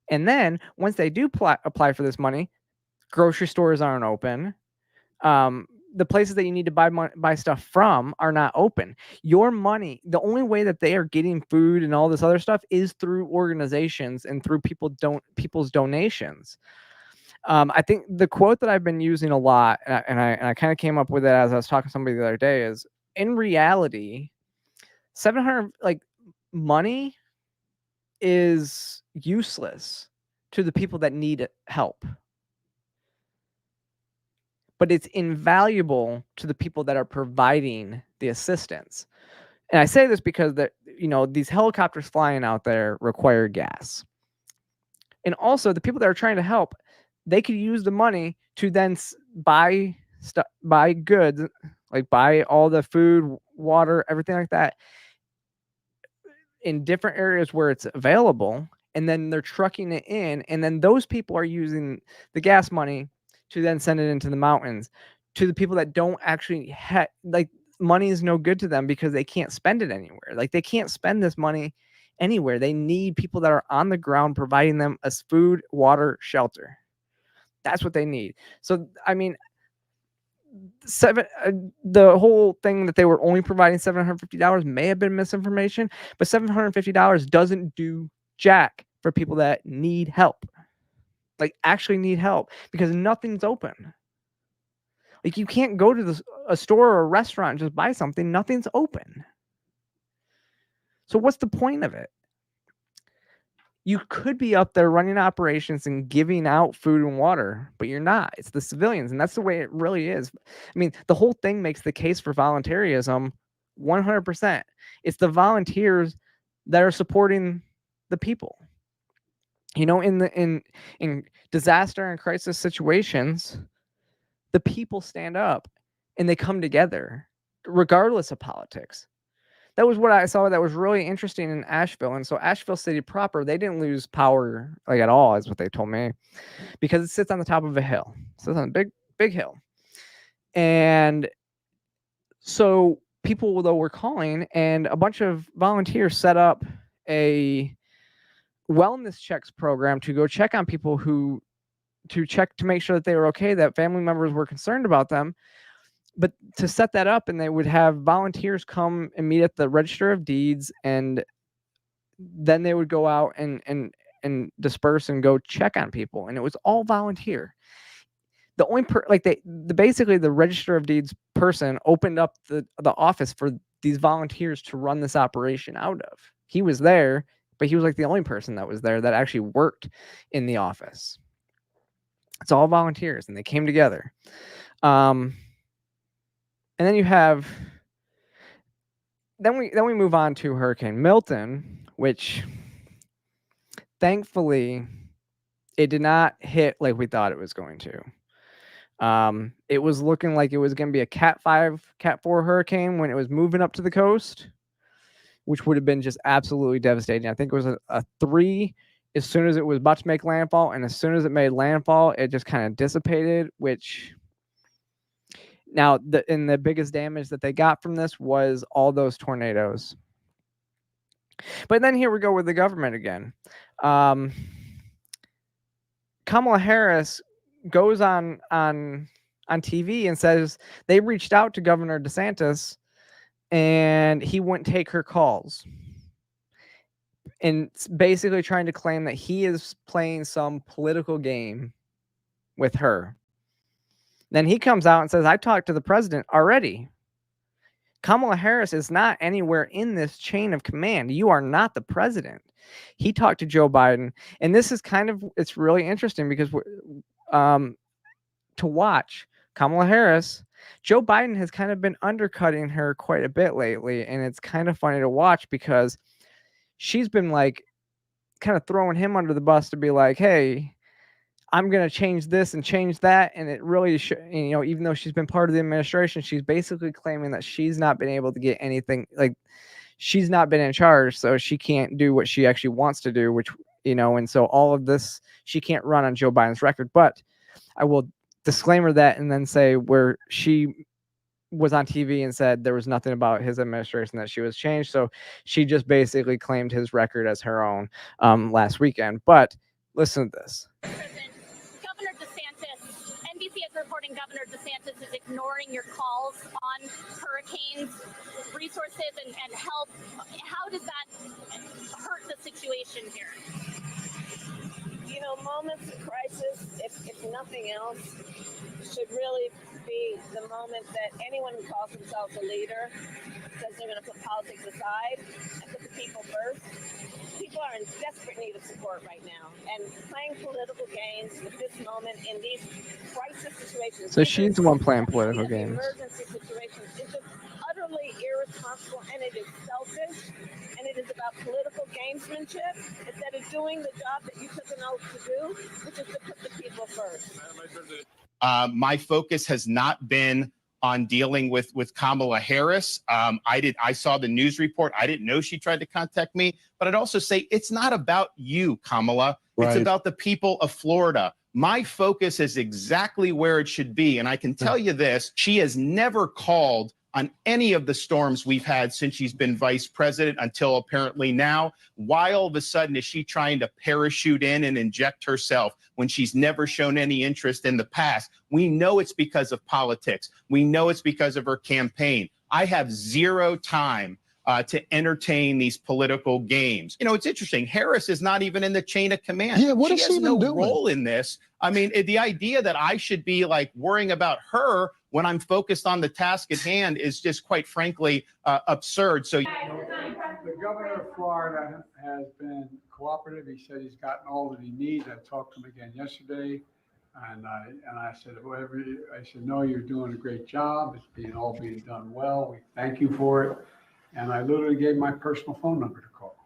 And then once they do apply for this money, grocery stores aren't open. The places that you need to buy stuff from are not open. Your money, the only way that they are getting food and all this other stuff is through organizations and through people's donations. I think the quote that I've been using a lot, and I kind of came up with it as I was talking to somebody the other day, is in reality, money is useless to the people that need help. But it's invaluable to the people that are providing the assistance. And I say this because these helicopters flying out there require gas. And also the people that are trying to help, they could use the money to then buy goods, like buy all the food, water, everything like that in different areas where it's available. And then they're trucking it in. And then those people are using the gas money to then send it into the mountains to the people that don't actually money is no good to them because they can't spend it anywhere. Like, they can't spend this money anywhere. They need people that are on the ground providing them as food, water, shelter. That's what they need. So, I mean, the whole thing that they were only providing $750 may have been misinformation, but $750 doesn't do jack for people that need help, like actually need help, because nothing's open. Like, you can't go to a store or a restaurant and just buy something. Nothing's open. So what's the point of it? You could be up there running operations and giving out food and water, but you're not. It's the civilians, and that's the way it really is. I mean, the whole thing makes the case for voluntarism 100%. It's the volunteers that are supporting the people. You know, in disaster and crisis situations, the people stand up and they come together, regardless of politics. That was what I saw that was really interesting in Asheville. And so Asheville City proper, they didn't lose power like at all, is what they told me, because it sits on the top of a hill. It sits on a big hill. And so people, though, were calling, and a bunch of volunteers set up a wellness checks program to go check on people to make sure that they were okay, that family members were concerned about them. But to set that up, and they would have volunteers come and meet at the Register of Deeds, and then they would go out and disperse and go check on people, and it was all volunteer. The only basically the Register of Deeds person opened up the office for these volunteers to run this operation out of. He was there, but he was like the only person that was there that actually worked in the office. It's all volunteers, and they came together. And then you have, then we move on to Hurricane Milton, which thankfully it did not hit like we thought it was going to. It was looking like it was going to be a Cat 5, Cat 4 hurricane when it was moving up to the coast, which would have been just absolutely devastating. I think it was a 3 as soon as it was about to make landfall, and as soon as it made landfall, it just kind of dissipated, which... Now, the biggest damage that they got from this was all those tornadoes. But then here we go with the government again. Kamala Harris goes on TV and says they reached out to Governor DeSantis and he wouldn't take her calls. And basically trying to claim that he is playing some political game with her. Then he comes out and says, I talked to the president already. Kamala Harris is not anywhere in this chain of command. You are not the president. He talked to Joe Biden. And this is it's really interesting because to watch Kamala Harris, Joe Biden has kind of been undercutting her quite a bit lately. And it's kind of funny to watch because she's been like kind of throwing him under the bus to be like, hey, I'm going to change this and change that. And it really, even though she's been part of the administration, she's basically claiming that she's not been able to get anything, like she's not been in charge. So she can't do what she actually wants to do, which, and so all of this, she can't run on Joe Biden's record. But I will disclaimer that and then say where she was on TV and said there was nothing about his administration that she was changed. So she just basically claimed his record as her own last weekend. But listen to this. Reporting Governor DeSantis is ignoring your calls on hurricanes, resources, and help. How does that hurt the situation here? Moments of crisis, if nothing else, should really be the moment that anyone who calls themselves a leader says they're going to put politics aside and put the people first. People are in desperate need of support right now, and playing political games with this moment in these crisis situations. So she's the one playing political games. Emergency situations is just utterly irresponsible, and it is selfish, and it is about political gamesmanship instead of doing the job that you took an oath to do, which is to put the people first. My focus has not been on dealing with Kamala Harris. I saw the news report. I didn't know she tried to contact me, but I'd also say it's not about you, Kamala. Right. It's about the people of Florida. My focus is exactly where it should be. And I can tell you this, she has never called on any of the storms we've had since she's been vice president until apparently now. Why all of a sudden is she trying to parachute in and inject herself when she's never shown any interest in the past? We know it's because of politics. We know it's because of her campaign. I have zero time to entertain these political games. You know, it's interesting. Harris is not even in the chain of command. Yeah, what she is has she even no doing? role in this. I mean, the idea that I should be like worrying about her when I'm focused on the task at hand is just, quite frankly, absurd. So The governor of Florida has been cooperative. He said he's gotten all that he needs. I talked to him again yesterday, and I said, no, you're doing a great job. It's all being done well. We thank you for it. And I literally gave my personal phone number to call.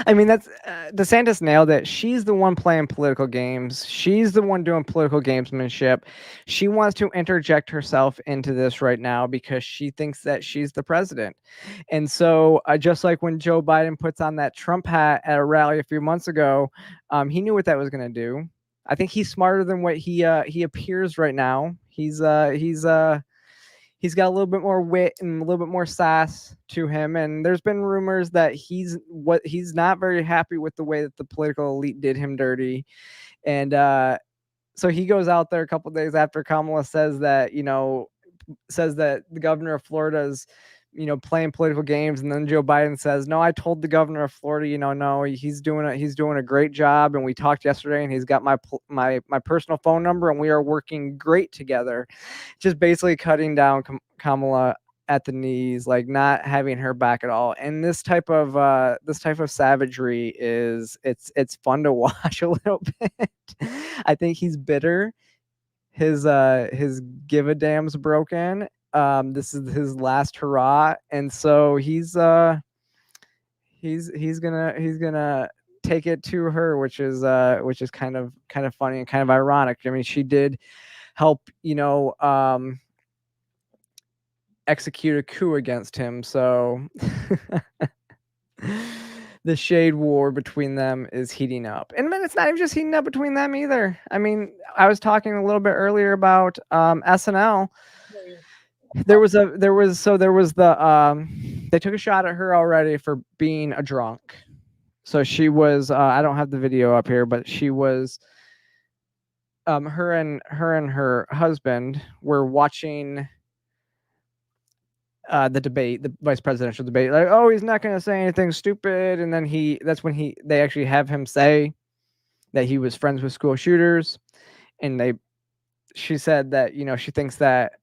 I mean, that's DeSantis nailed it. She's the one playing political games. She's the one doing political gamesmanship. She wants to interject herself into this right now because she thinks that she's the president. And so just like when Joe Biden puts on that Trump hat at a rally a few months ago, he knew what that was going to do. I think he's smarter than what he appears right now. He's got a little bit more wit and a little bit more sass to him. And there's been rumors that he's not very happy with the way that the political elite did him dirty. And so he goes out there a couple of days after Kamala says that the governor of Florida is, playing political games. And then Joe Biden says, no, I told the governor of Florida, no, he's doing a great job. And we talked yesterday and he's got my personal phone number and we are working great together. Just basically cutting down Kamala at the knees, like not having her back at all. And this type of savagery it's fun to watch a little bit. I think he's bitter. His give a damn's broken. This is his last hurrah, and so he's gonna take it to her, which is kind of funny and kind of ironic. I mean, she did help execute a coup against him, so the shade war between them is heating up. And then it's not even just heating up between them either. I mean, I was talking a little bit earlier about SNL. There was they took a shot at her already for being a drunk. So she was I don't have the video up here, but she was her and her husband were watching the debate, the vice presidential debate, like, oh, he's not going to say anything stupid. And then they actually have him say that he was friends with school shooters. And she said that, she thinks that,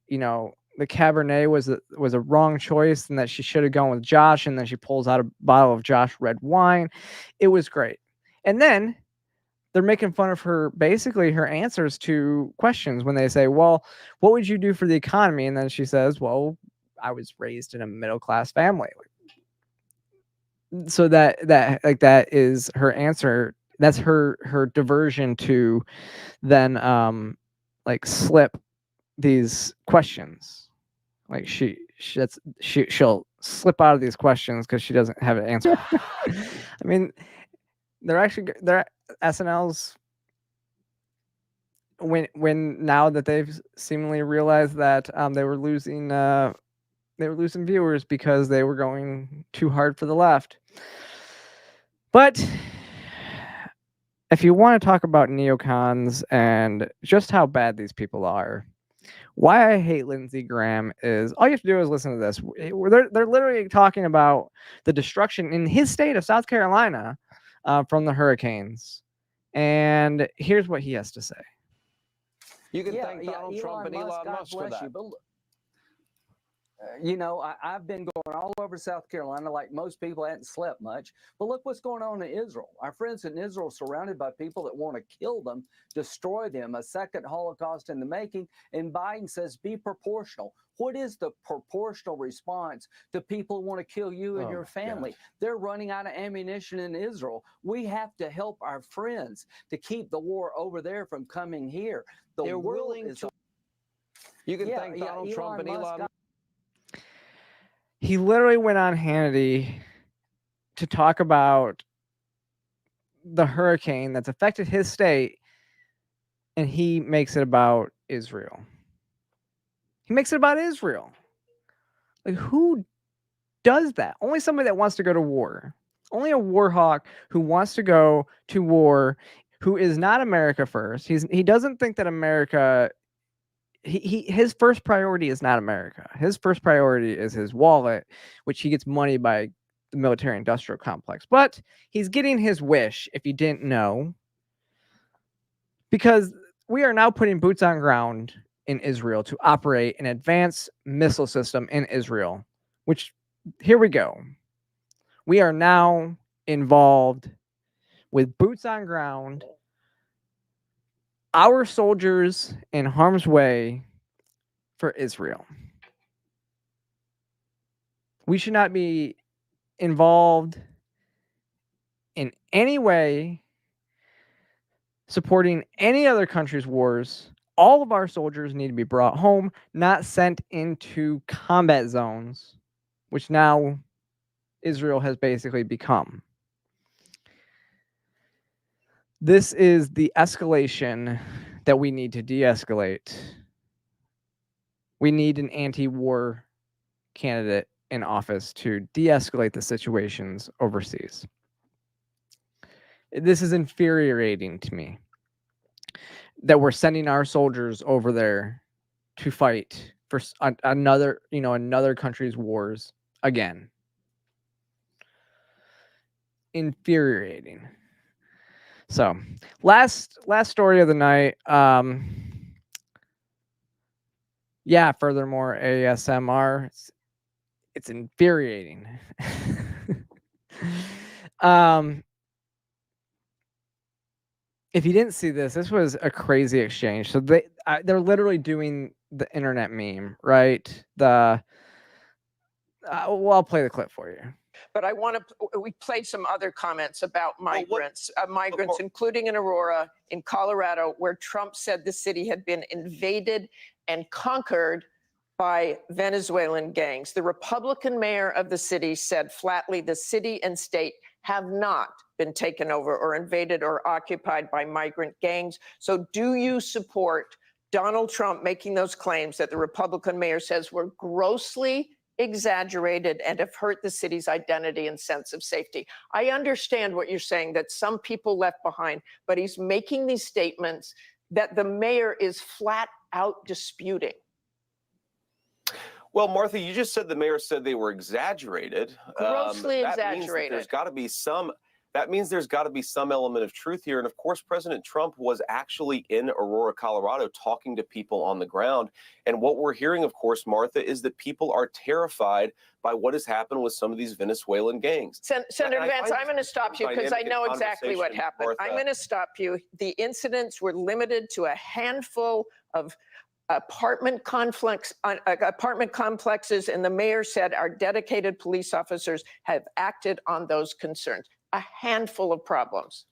the Cabernet was a wrong choice and that she should have gone with Josh. And then she pulls out a bottle of Josh red wine. It was great. And then they're making fun of her, basically her answers to questions when they say, well, what would you do for the economy? And then she says, well, I was raised in a middle-class family. So that is her answer. That's her diversion to then slip these questions. Like she'll slip out of these questions because she doesn't have an answer. I mean, they're SNL's when now that they've seemingly realized that they were losing viewers because they were going too hard for the left. But if you want to talk about neocons and just how bad these people are, why I hate Lindsey Graham is all you have to do is listen to this. They're literally talking about the destruction in his state of South Carolina from the hurricanes. And here's what he has to say. You can thank Donald Trump and Elon Musk for that. I've been going all over South Carolina like most people. I hadn't slept much. But look what's going on in Israel. Our friends in Israel surrounded by people that want to kill them, destroy them, a second Holocaust in the making. And Biden says, be proportional. What is the proportional response to people who want to kill you and your family? Gosh. They're running out of ammunition in Israel. We have to help our friends to keep the war over there from coming here. They're willing to. You can thank Donald Trump and Elon Musk. He literally went on Hannity to talk about the hurricane that's affected his state, and he makes it about Israel. He makes it about Israel. Like, who does that? Only somebody that wants to go to war. Only a war hawk who wants to go to war, who is not America first. He doesn't think that America. His first priority is not America. His first priority is his wallet, which he gets money by the military-industrial complex. But he's getting his wish, if you didn't know, because we are now putting boots on ground in Israel to operate an advanced missile system in Israel, which, here we go. We are now involved with boots on ground, our soldiers in harm's way for Israel. We should not be involved in any way supporting any other country's wars. All of our soldiers need to be brought home, not sent into combat zones, which now Israel has basically become. This is the escalation that we need to de-escalate. We need an anti-war candidate in office to de-escalate the situations overseas. This is infuriating to me that we're sending our soldiers over there to fight for another country's wars again. Infuriating. So, last story of the night. Yeah, furthermore, ASMR. It's infuriating. If you didn't see this was a crazy exchange. So they're literally doing the internet meme, right? Well, I'll play the clip for you. But we played some other comments about migrants, including in Aurora, in Colorado, where Trump said the city had been invaded and conquered by Venezuelan gangs. The Republican mayor of the city said flatly the city and state have not been taken over or invaded or occupied by migrant gangs. So do you support Donald Trump making those claims that the Republican mayor says were grossly exaggerated and have hurt the city's identity and sense of safety? I understand what you're saying, that some people left behind, but he's making these statements that the mayor is flat out disputing. Well, Martha, you just said the mayor said they were exaggerated. Grossly exaggerated. That means there's got to be some element of truth here. And of course, President Trump was actually in Aurora, Colorado, talking to people on the ground. And what we're hearing, of course, Martha, is that people are terrified by what has happened with some of these Venezuelan gangs. Senator Vance, I'm going to stop you because I know exactly what happened. Martha. I'm going to stop you. The incidents were limited to a handful of apartment complexes, and the mayor said our dedicated police officers have acted on those concerns. A handful of problems.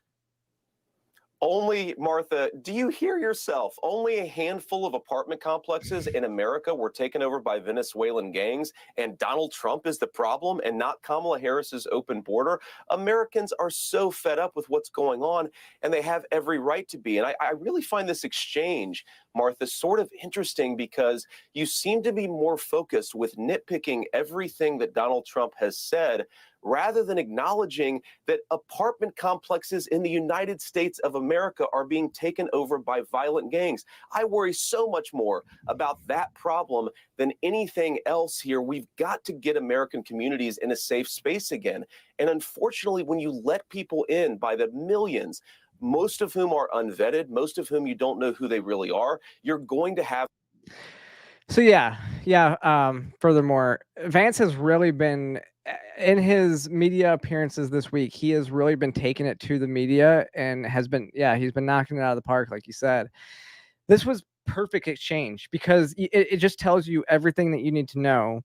Only, Martha, do you hear yourself? Only a handful of apartment complexes in America were taken over by Venezuelan gangs, and Donald Trump is the problem and not Kamala Harris's open border. Americans are so fed up with what's going on, and they have every right to be. And I really find this exchange, Martha, sort of interesting because you seem to be more focused with nitpicking everything that Donald Trump has said rather than acknowledging that apartment complexes in the United States of America are being taken over by violent gangs. I worry so much more about that problem than anything else here. We've got to get American communities in a safe space again. And unfortunately, when you let people in by the millions, most of whom are unvetted, most of whom you don't know who they really are, you're going to have. So yeah. Furthermore, Vance has really been, in his media appearances this week, he has really been taking it to the media and he's been knocking it out of the park, like you said. This was perfect exchange because it just tells you everything that you need to know.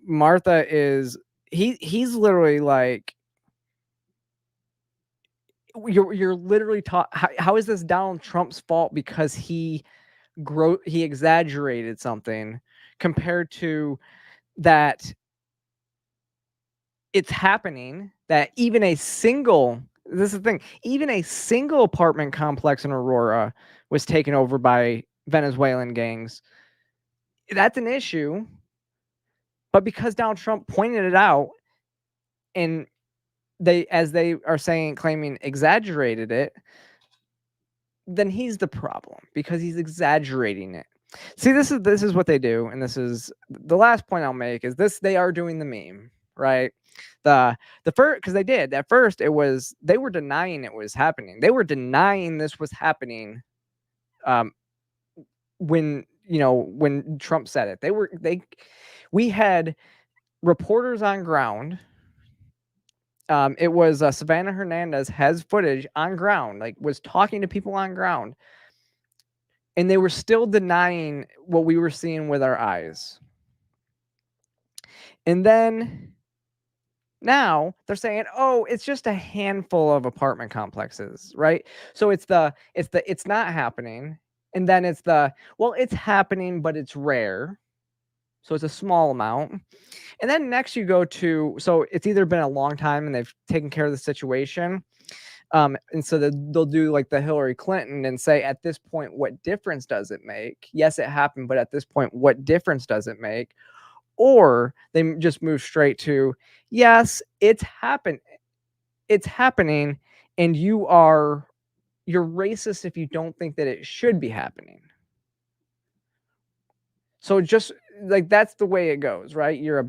Martha he's literally like, you're literally taught, how is this Donald Trump's fault because he exaggerated something compared to that it's happening, that even a single apartment complex in Aurora was taken over by Venezuelan gangs. That's an issue. But because Donald Trump pointed it out, and they, as they are saying, claiming exaggerated it, then he's the problem because he's exaggerating it. See, this is what they do, and this is the last point I'll make is this: they are doing the meme, right? The first, because they did at first, it was they were denying it was happening. They were denying this was happening. When when Trump said it, we had reporters on ground. It was Savannah Hernandez has footage on ground, like was talking to people on ground, and they were still denying what we were seeing with our eyes. And then now they're saying, "Oh, it's just a handful of apartment complexes," right? So it's not happening, and then it's it's happening, but it's rare, so it's a small amount. And then next you go to, so it's either been a long time and they've taken care of the situation. And so they'll do like the Hillary Clinton and say, at this point, what difference does it make? Yes, it happened, but at this point, what difference does it make? Or they just move straight to, yes, it's happening, and you're racist if you don't think that it should be happening. So just like that's the way it goes, right? You're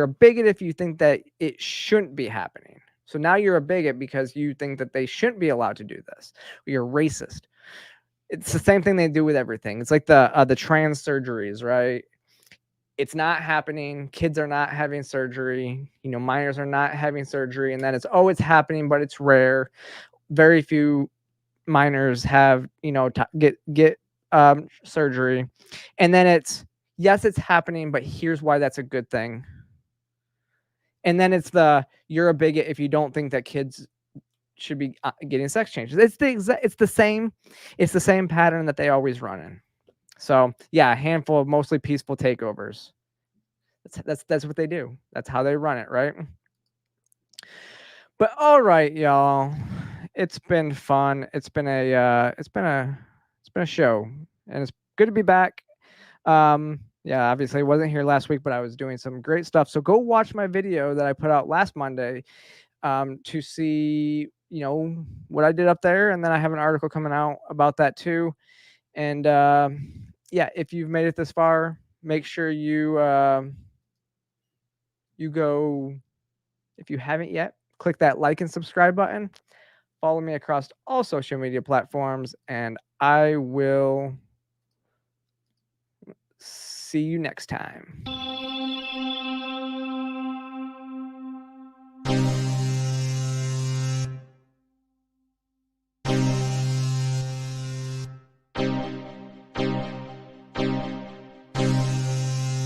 a bigot if you think that it shouldn't be happening. So now you're a bigot because you think that they shouldn't be allowed to do this. You're racist. It's the same thing they do with everything. It's like the trans surgeries, right? It's not happening. Kids are not having surgery. Minors are not having surgery, and then it's it's happening, but it's rare. Very few minors have get surgery, and then it's yes, it's happening, but here's why that's a good thing. And then it's you're a bigot if you don't think that kids should be getting sex changes. It's the same pattern that they always run in. So yeah, a handful of mostly peaceful takeovers. That's what they do. That's how they run it, right? But all right, y'all. It's been fun. It's been a show, and it's good to be back. Yeah, obviously I wasn't here last week, but I was doing some great stuff. So go watch my video that I put out last Monday to see, what I did up there. And then I have an article coming out about that too. And yeah, if you've made it this far, make sure you go, if you haven't yet, click that like and subscribe button. Follow me across all social media platforms, and I will see you next time.